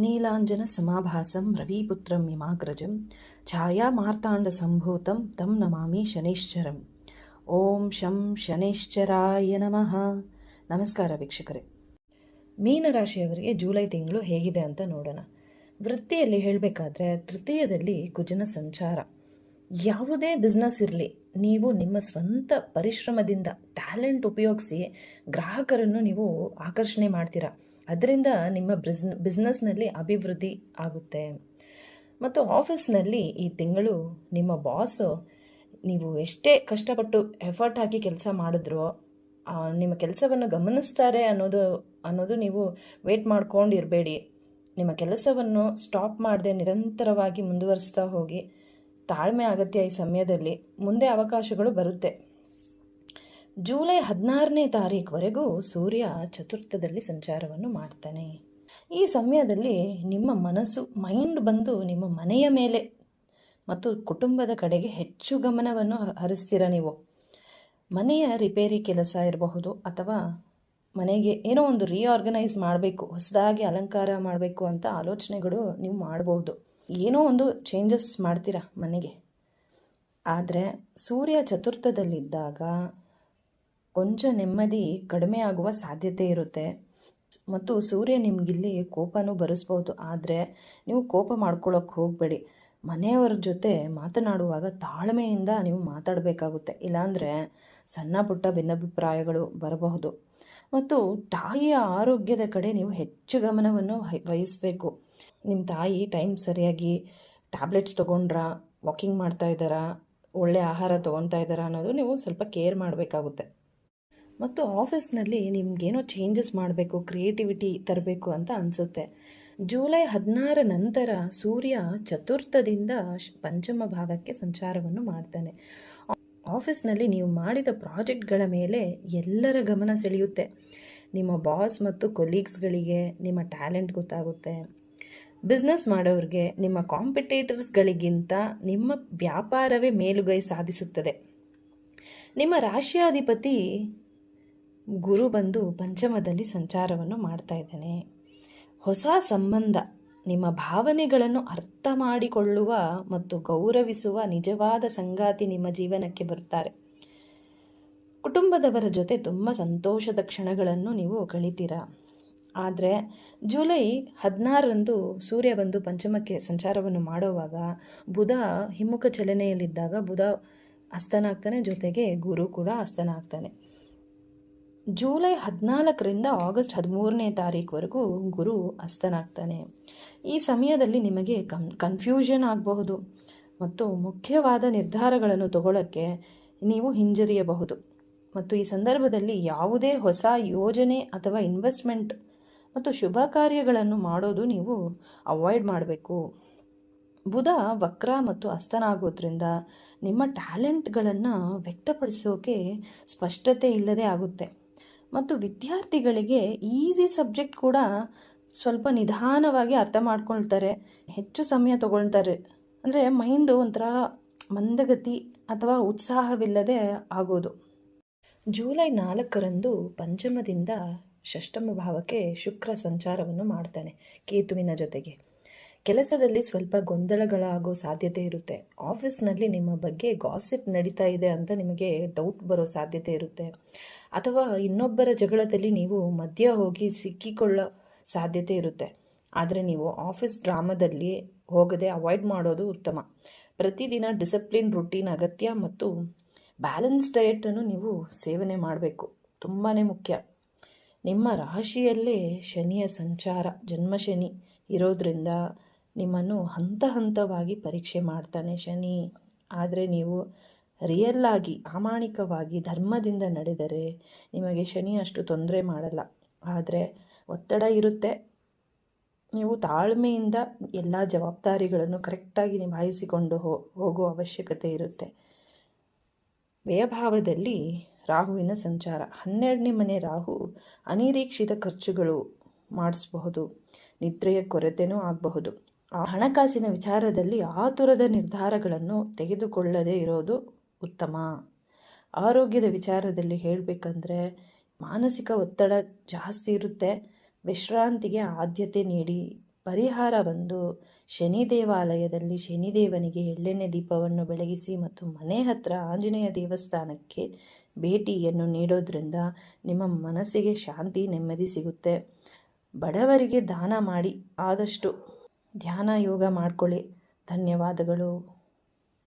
ನೀಲಾಂಜನ ಸಮಾಭಾಸಂ ರವಿಪುತ್ರಂ ಯಮಾಗ್ರಜಂ ಛಾಯಾಮಾರ್ತಾಂಡ ಸಂಭೂತಂ ತಂ ನಮಾಮಿ ಶನೈಶ್ಚರಂ. ಓಂ ಶಂ ಶನೈಶ್ಚರಾಯ ನಮಃ. ನಮಸ್ಕಾರ ವೀಕ್ಷಕರೇ. ಮೀನರಾಶಿಯವರಿಗೆ ಜುಲೈ ತಿಂಗಳು ಹೇಗಿದೆ ಅಂತ ನೋಡೋಣ. ವೃತ್ತಿಯಲ್ಲಿ ಹೇಳಬೇಕಾದ್ರೆ ತೃತೀಯದಲ್ಲಿ ಕುಜನ ಸಂಚಾರ. ಯಾವುದೇ ಬಿಸ್ನೆಸ್ ಇರಲಿ, ನೀವು ನಿಮ್ಮ ಸ್ವಂತ ಪರಿಶ್ರಮದಿಂದ ಟ್ಯಾಲೆಂಟ್ ಉಪಯೋಗಿಸಿ ಗ್ರಾಹಕರನ್ನು ನೀವು ಆಕರ್ಷಣೆ ಮಾಡ್ತೀರಾ. ಅದರಿಂದ ನಿಮ್ಮ ಬಿಸ್ನೆಸ್ನಲ್ಲಿ ಅಭಿವೃದ್ಧಿ ಆಗುತ್ತೆ. ಮತ್ತು ಆಫೀಸ್ನಲ್ಲಿ ಈ ತಿಂಗಳು ನಿಮ್ಮ ಬಾಸು ನೀವು ಎಷ್ಟೇ ಕಷ್ಟಪಟ್ಟು ಎಫರ್ಟ್ ಹಾಕಿ ಕೆಲಸ ಮಾಡಿದ್ರೂ ನಿಮ್ಮ ಕೆಲಸವನ್ನು ಗಮನಿಸ್ತಾರೆ ಅನ್ನೋದು ನೀವು ವೇಟ್ ಮಾಡ್ಕೊಂಡಿರಬೇಡಿ. ನಿಮ್ಮ ಕೆಲಸವನ್ನು ಸ್ಟಾಪ್ ಮಾಡದೆ ನಿರಂತರವಾಗಿ ಮುಂದುವರಿಸ್ತಾ ಹೋಗಿ. ತಾಳ್ಮೆ ಅಗತ್ಯ ಈ ಸಮಯದಲ್ಲಿ. ಮುಂದೆ ಅವಕಾಶಗಳು ಬರುತ್ತೆ. ಜುಲೈ 16ನೇ ತಾರೀಕುವರೆಗೂ ಸೂರ್ಯ ಚತುರ್ಥದಲ್ಲಿ ಸಂಚಾರವನ್ನು ಮಾಡ್ತಾನೆ. ಈ ಸಮಯದಲ್ಲಿ ನಿಮ್ಮ ಮೈಂಡ್ ಬಂದು ನಿಮ್ಮ ಮನೆಯ ಮೇಲೆ ಮತ್ತು ಕುಟುಂಬದ ಕಡೆಗೆ ಹೆಚ್ಚು ಗಮನವನ್ನು ಹರಿಸ್ತೀರ. ನೀವು ಮನೆಯ ರಿಪೇರಿ ಕೆಲಸ ಇರಬಹುದು, ಅಥವಾ ಮನೆಗೆ ಏನೋ ಒಂದು ರೀಆರ್ಗನೈಸ್ ಮಾಡಬೇಕು, ಹೊಸದಾಗಿ ಅಲಂಕಾರ ಮಾಡಬೇಕು ಅಂತ ಆಲೋಚನೆಗಳು ನೀವು ಮಾಡಬಹುದು. ಏನೋ ಒಂದು ಚೇಂಜಸ್ ಮಾಡ್ತೀರಾ ಮನೆಗೆ. ಆದರೆ ಸೂರ್ಯ ಚತುರ್ಥದಲ್ಲಿದ್ದಾಗ ಕೊಂಚ ನೆಮ್ಮದಿ ಕಡಿಮೆ ಆಗುವ ಸಾಧ್ಯತೆ ಇರುತ್ತೆ. ಮತ್ತು ಸೂರ್ಯ ನಿಮಗಿಲ್ಲಿ ಕೋಪನೂ ಬರೆಸ್ಬೋದು. ಆದರೆ ನೀವು ಕೋಪ ಮಾಡ್ಕೊಳ್ಳೋಕೆ ಹೋಗಬೇಡಿ. ಮನೆಯವರ ಜೊತೆ ಮಾತನಾಡುವಾಗ ತಾಳ್ಮೆಯಿಂದ ನೀವು ಮಾತಾಡಬೇಕಾಗುತ್ತೆ. ಇಲ್ಲಾಂದರೆ ಸಣ್ಣ ಪುಟ್ಟ ಭಿನ್ನಾಭಿಪ್ರಾಯಗಳು ಬರಬಹುದು. ಮತ್ತು ತಾಯಿಯ ಆರೋಗ್ಯದ ಕಡೆ ನೀವು ಹೆಚ್ಚು ಗಮನವನ್ನು ವಹಿಸಬೇಕು. ನಿಮ್ಮ ತಾಯಿ ಟೈಮ್ ಸರಿಯಾಗಿ ಟ್ಯಾಬ್ಲೆಟ್ಸ್ ತೊಗೊಂಡ್ರಾ, ವಾಕಿಂಗ್ ಮಾಡ್ತಾ ಇದ್ದಾರಾ, ಒಳ್ಳೆಯ ಆಹಾರ ತೊಗೊಳ್ತಾ ಇದ್ದಾರಾ ಅನ್ನೋದು ನೀವು ಸ್ವಲ್ಪ ಕೇರ್ ಮಾಡಬೇಕಾಗುತ್ತೆ. ಮತ್ತು ಆಫೀಸ್ನಲ್ಲಿ ನಿಮಗೇನೋ ಚೇಂಜಸ್ ಮಾಡಬೇಕು, ಕ್ರಿಯೇಟಿವಿಟಿ ತರಬೇಕು ಅಂತ ಅನಿಸುತ್ತೆ. ಜುಲೈ 16 ನಂತರ ಸೂರ್ಯ ಚತುರ್ಥದಿಂದ ಪಂಚಮ ಭಾವಕ್ಕೆ ಸಂಚಾರವನ್ನು ಮಾಡ್ತಾನೆ. ಆಫೀಸ್ನಲ್ಲಿ ನೀವು ಮಾಡಿದ ಪ್ರಾಜೆಕ್ಟ್ಗಳ ಮೇಲೆ ಎಲ್ಲರ ಗಮನ ಸೆಳೆಯುತ್ತೆ. ನಿಮ್ಮ ಬಾಸ್ ಮತ್ತು ಕೊಲೀಗ್ಸ್ಗಳಿಗೆ ನಿಮ್ಮ ಟ್ಯಾಲೆಂಟ್ ಗೊತ್ತಾಗುತ್ತೆ. ಬಿಸ್ನೆಸ್ ಮಾಡೋರಿಗೆ ನಿಮ್ಮ ಕಾಂಪಿಟೇಟರ್ಸ್ಗಳಿಗಿಂತ ನಿಮ್ಮ ವ್ಯಾಪಾರವೇ ಮೇಲುಗೈ ಸಾಧಿಸುತ್ತದೆ. ನಿಮ್ಮ ರಾಶಿಯಾಧಿಪತಿ ಗುರು ಬಂದು ಪಂಚಮದಲ್ಲಿ ಸಂಚಾರವನ್ನು ಮಾಡ್ತಾ ಇದ್ದಾನೆ. ಹೊಸ ಸಂಬಂಧ, ನಿಮ್ಮ ಭಾವನೆಗಳನ್ನು ಅರ್ಥ ಮಾಡಿಕೊಳ್ಳುವ ಮತ್ತು ಗೌರವಿಸುವ ನಿಜವಾದ ಸಂಗಾತಿ ನಿಮ್ಮ ಜೀವನಕ್ಕೆ ಬರುತ್ತಾರೆ. ಕುಟುಂಬದವರ ಜೊತೆ ತುಂಬ ಸಂತೋಷದ ಕ್ಷಣಗಳನ್ನು ನೀವು ಕಳಿತೀರಾ. ಆದರೆ ಜುಲೈ 16ರಂದು ಸೂರ್ಯ ಬಂದು ಪಂಚಮಕ್ಕೆ ಸಂಚಾರವನ್ನು ಮಾಡುವಾಗ ಬುಧ ಹಿಮ್ಮುಖ ಚಲನೆಯಲ್ಲಿದ್ದಾಗ ಬುಧ ಅಸ್ತನಾಗ್ತಾನೆ, ಜೊತೆಗೆ ಗುರು ಕೂಡ ಅಸ್ತನಾಗ್ತಾನೆ. ಜುಲೈ 14ರಿಂದ ಆಗಸ್ಟ್ 13ನೇ ತಾರೀಕುವರೆಗೂ ಗುರು ಅಸ್ತನಾಗ್ತಾನೆ. ಈ ಸಮಯದಲ್ಲಿ ನಿಮಗೆ ಕನ್ಫ್ಯೂಷನ್ ಆಗಬಹುದು ಮತ್ತು ಮುಖ್ಯವಾದ ನಿರ್ಧಾರಗಳನ್ನು ತಗೊಳ್ಳೋಕ್ಕೆ ನೀವು ಹಿಂಜರಿಯಬಹುದು. ಮತ್ತು ಈ ಸಂದರ್ಭದಲ್ಲಿ ಯಾವುದೇ ಹೊಸ ಯೋಜನೆ ಅಥವಾ ಇನ್ವೆಸ್ಟ್ಮೆಂಟ್ ಮತ್ತು ಶುಭ ಕಾರ್ಯಗಳನ್ನು ಮಾಡೋದು ನೀವು ಅವಾಯ್ಡ್ ಮಾಡಬೇಕು. ಬುಧ ವಕ್ರ ಮತ್ತು ಅಸ್ತನಾಗೋದ್ರಿಂದ ನಿಮ್ಮ ಟ್ಯಾಲೆಂಟ್ಗಳನ್ನು ವ್ಯಕ್ತಪಡಿಸೋಕೆ ಸ್ಪಷ್ಟತೆ ಇಲ್ಲದೆ ಆಗುತ್ತೆ. ಮತ್ತು ವಿದ್ಯಾರ್ಥಿಗಳಿಗೆ ಈಸಿ ಸಬ್ಜೆಕ್ಟ್ ಕೂಡ ಸ್ವಲ್ಪ ನಿಧಾನವಾಗಿ ಅರ್ಥ ಮಾಡ್ಕೊಳ್ತಾರೆ, ಹೆಚ್ಚು ಸಮಯ ತಗೊಳ್ತಾರೆ. ಅಂದರೆ ಮೈಂಡು ಒಂಥರ ಮಂದಗತಿ ಅಥವಾ ಉತ್ಸಾಹವಿಲ್ಲದೆ ಆಗೋದು. ಜುಲೈ 4ರಂದು ಪಂಚಮದಿಂದ ಷಷ್ಠಮ ಭಾವಕ್ಕೆ ಶುಕ್ರ ಸಂಚಾರವನ್ನು ಮಾಡ್ತಾನೆ ಕೇತುವಿನ ಜೊತೆಗೆ. ಕೆಲಸದಲ್ಲಿ ಸ್ವಲ್ಪ ಗೊಂದಲಗಳಾಗೋ ಸಾಧ್ಯತೆ ಇರುತ್ತೆ. ಆಫೀಸ್ನಲ್ಲಿ ನಿಮ್ಮ ಬಗ್ಗೆ ಗಾಸಿಪ್ ನಡೀತಾ ಇದೆ ಅಂತ ನಿಮಗೆ ಡೌಟ್ ಬರೋ ಸಾಧ್ಯತೆ ಇರುತ್ತೆ. ಅಥವಾ ಇನ್ನೊಬ್ಬರ ಜಗಳದಲ್ಲಿ ನೀವು ಮಧ್ಯ ಹೋಗಿ ಸಿಕ್ಕಿಕೊಳ್ಳೋ ಸಾಧ್ಯತೆ ಇರುತ್ತೆ. ಆದರೆ ನೀವು ಆಫೀಸ್ ಡ್ರಾಮಾದಲ್ಲಿ ಹೋಗದೆ ಅವಾಯ್ಡ್ ಮಾಡೋದು ಉತ್ತಮ. ಪ್ರತಿದಿನ ಡಿಸಿಪ್ಲಿನ್ ರುಟೀನ್ ಅಗತ್ಯ ಮತ್ತು ಬ್ಯಾಲೆನ್ಸ್ ಡಯಟನ್ನು ನೀವು ಸೇವನೆ ಮಾಡಬೇಕು, ತುಂಬಾ ಮುಖ್ಯ. ನಿಮ್ಮ ರಾಶಿಯಲ್ಲೇ ಶನಿಯ ಸಂಚಾರ, ಜನ್ಮಶನಿ ಇರೋದ್ರಿಂದ ನಿಮ್ಮನ್ನು ಹಂತ ಹಂತವಾಗಿ ಪರೀಕ್ಷೆ ಮಾಡ್ತಾನೆ ಶನಿ. ಆದರೆ ನೀವು ರಿಯಲ್ ಆಗಿ ಪ್ರಾಮಾಣಿಕವಾಗಿ ಧರ್ಮದಿಂದ ನಡೆದರೆ ನಿಮಗೆ ಶನಿ ಅಷ್ಟು ತೊಂದರೆ ಮಾಡಲ್ಲ. ಆದರೆ ಒತ್ತಡ ಇರುತ್ತೆ. ನೀವು ತಾಳ್ಮೆಯಿಂದ ಎಲ್ಲ ಜವಾಬ್ದಾರಿಗಳನ್ನು ಕರೆಕ್ಟಾಗಿ ನಿಭಾಯಿಸಿಕೊಂಡು ಹೋಗೋ ಅವಶ್ಯಕತೆ ಇರುತ್ತೆ. ವ್ಯಯಭಾವದಲ್ಲಿ ರಾಹುವಿನ ಸಂಚಾರ, 12ನೇ ಮನೆ ರಾಹು ಅನಿರೀಕ್ಷಿತ ಖರ್ಚುಗಳು ಮಾಡಿಸಬಹುದು, ನಿದ್ರೆಯ ಕೊರತೆನೂ ಆಗಬಹುದು. ಹಣಕಾಸಿನ ವಿಚಾರದಲ್ಲಿ ಆತುರದ ನಿರ್ಧಾರಗಳನ್ನು ತೆಗೆದುಕೊಳ್ಳದೇ ಇರೋದು ಉತ್ತಮ. ಆರೋಗ್ಯದ ವಿಚಾರದಲ್ಲಿ ಹೇಳಬೇಕಂದ್ರೆ ಮಾನಸಿಕ ಒತ್ತಡ ಜಾಸ್ತಿ ಇರುತ್ತೆ. ವಿಶ್ರಾಂತಿಗೆ ಆದ್ಯತೆ ನೀಡಿ ಪರಿಹಾರ ಬಂದು ಶನಿ ದೇವಾಲಯದಲ್ಲಿ ಶನಿದೇವನಿಗೆ ಎಳ್ಳೆಣ್ಣೆ ದೀಪವನ್ನು ಬೆಳಗಿಸಿ ಮತ್ತು ಮನೆ ಹತ್ತಿರ ಆಂಜನೇಯ ದೇವಸ್ಥಾನಕ್ಕೆ ಭೇಟಿಯನ್ನು ನೀಡೋದ್ರಿಂದ ನಿಮ್ಮ ಮನಸ್ಸಿಗೆ ಶಾಂತಿ ನೆಮ್ಮದಿ ಸಿಗುತ್ತೆ. ಬಡವರಿಗೆ ದಾನ ಮಾಡಿ, ಆದಷ್ಟು ಧ್ಯಾನ ಯೋಗ ಮಾಡಿಕೊಳ್ಳಿ. ಧನ್ಯವಾದಗಳು.